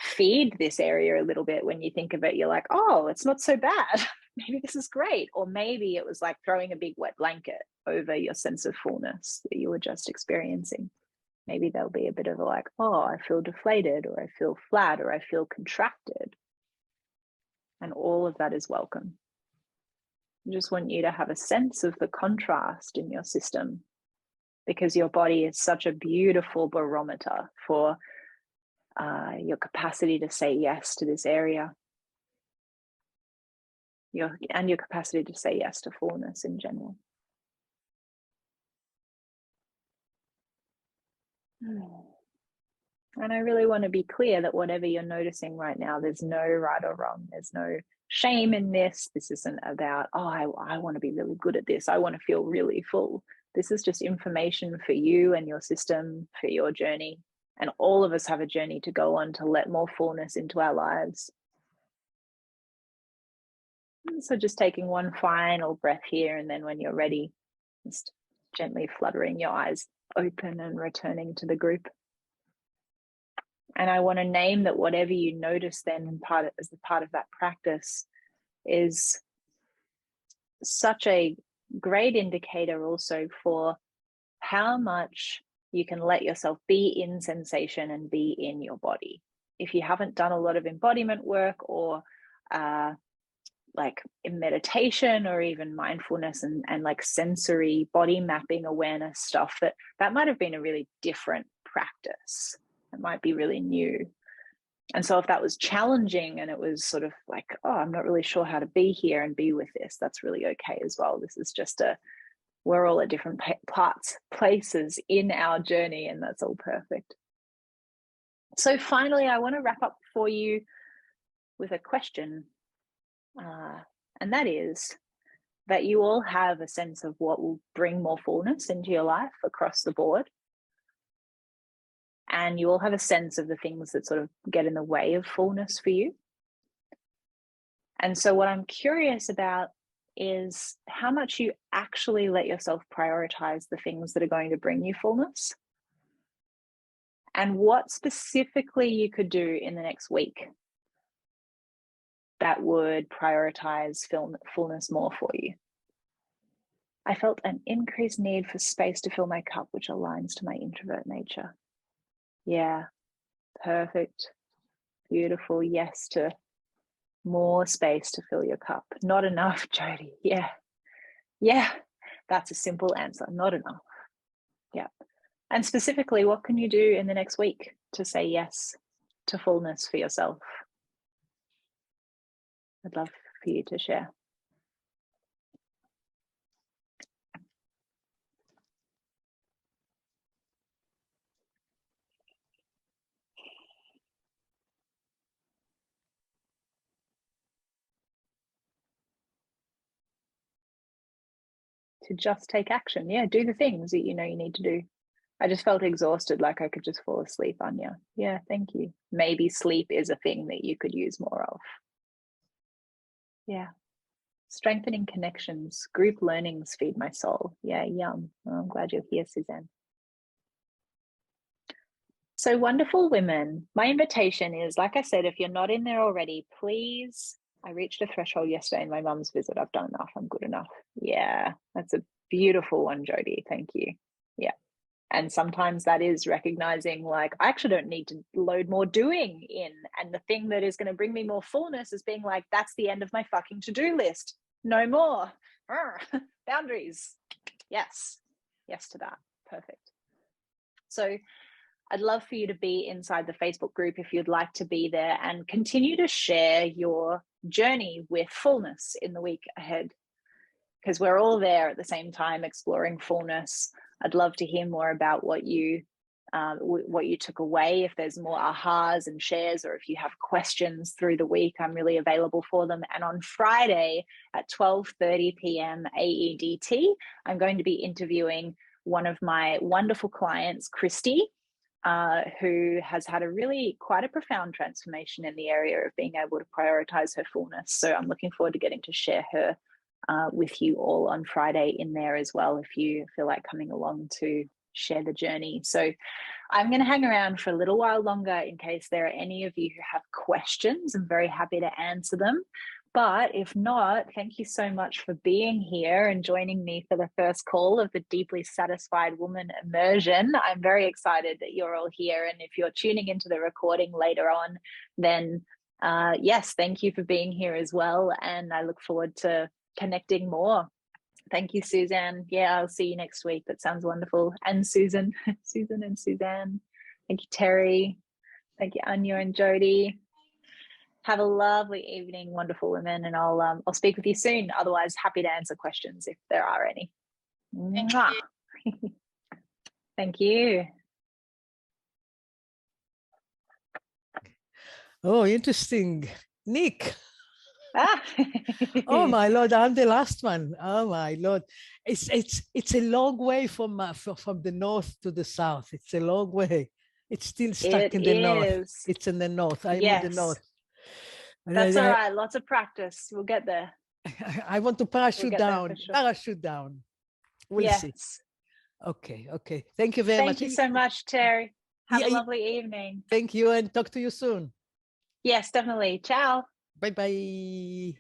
feed this area a little bit. When you think of it, you're like, oh, it's not so bad. Maybe this is great. Or maybe it was like throwing a big wet blanket over your sense of fullness that you were just experiencing. Maybe there'll be a bit of like, oh, I feel deflated, or I feel flat, or I feel contracted. And all of that is welcome. I just want you to have a sense of the contrast in your system, because your body is such a beautiful barometer for your capacity to say yes to this area. Your capacity to say yes to fullness in general. And I really want to be clear that whatever you're noticing right now, there's no right or wrong. There's no shame in this. This isn't about, oh, I want to be really good at this. I want to feel really full. This is just information for you and your system, for your journey. And all of us have a journey to go on to let more fullness into our lives. So just taking 1 final breath here, and then when you're ready, just gently fluttering your eyes open and returning to the group. And I want to name that whatever you notice then as a part of that practice is such a great indicator also for how much you can let yourself be in sensation and be in your body. If you haven't done a lot of embodiment work, or like in meditation, or even mindfulness and like sensory body mapping awareness stuff, that might have been a really different practice. It might be really new. And so if that was challenging and it was sort of like, oh, I'm not really sure how to be here and be with this, that's really okay as well. This is just we're all at different places in our journey, and that's all perfect. So finally, I want to wrap up for you with a question. and that is that you all have a sense of what will bring more fullness into your life across the board. And you all have a sense of the things that sort of get in the way of fullness for you. And so what I'm curious about is how much you actually let yourself prioritize the things that are going to bring you fullness, and what specifically you could do in the next week that would prioritize fullness more for you. I felt an increased need for space to fill my cup, which aligns to my introvert nature. Yeah, perfect. Beautiful. Yes to more space to fill your cup. Not enough, Jody. Yeah. Yeah. That's a simple answer. Not enough. Yeah. And specifically, what can you do in the next week to say yes to fullness for yourself? I'd love for you to share. To just take action. Yeah, do the things that you know you need to do. I just felt exhausted, like I could just fall asleep, Anya. Yeah, thank you. Maybe sleep is a thing that you could use more of. Yeah. Strengthening connections, group learnings feed my soul. Yeah, yum. Oh, I'm glad you're here, Suzanne. So wonderful women. My invitation is, like I said, if you're not in there already, please. I reached a threshold yesterday in my mum's visit. I've done enough. I'm good enough. Yeah, that's a beautiful one, Jody. Thank you. Yeah. And sometimes that is recognizing, like, I actually don't need to load more doing in. And the thing that is going to bring me more fullness is being like, that's the end of my fucking to-do list. No more. Boundaries. Yes. Yes to that. Perfect. So I'd love for you to be inside the Facebook group if you'd like to be there, and continue to share your journey with fullness in the week ahead, because we're all there at the same time exploring fullness. I'd love to hear more about what you took away. If there's more ahas and shares, or if you have questions through the week, I'm really available for them. And on Friday at 12:30 p.m. AEDT, I'm going to be interviewing one of my wonderful clients, Christy, who has had quite a profound transformation in the area of being able to prioritize her fullness. So I'm looking forward to getting to share her with you all on Friday in there as well, if you feel like coming along to share the journey. So I'm going to hang around for a little while longer in case there are any of you who have questions. I'm very happy to answer them. But if not, thank you so much for being here and joining me for the first call of the Deeply Satisfied Woman Immersion. I'm very excited that you're all here. And if you're tuning into the recording later on, then yes, thank you for being here as well. And I look forward to connecting more. Thank you, Suzanne. Yeah, I'll see you next week. That sounds wonderful. And Susan, Susan and Suzanne. Thank you, Terry. Thank you, Anya and Jody. Have a lovely evening, wonderful women, and I'll speak with you soon. Otherwise, happy to answer questions if there are any. Thank you. Thank you. Oh, interesting. Nick. Ah. Oh my Lord, I'm the last one. Oh my Lord. It's a long way from the north to the south. It's a long way. It's still stuck in the north. It's in the north. I'm in the north. That's all right. Lots of practice. We'll get there. I want to parachute down. Sure. Parachute down. We'll see. Okay. Okay. Thank you very much. Thank you so much, Terry. Have a lovely evening. Thank you, and talk to you soon. Yes, definitely. Ciao. Bye-bye.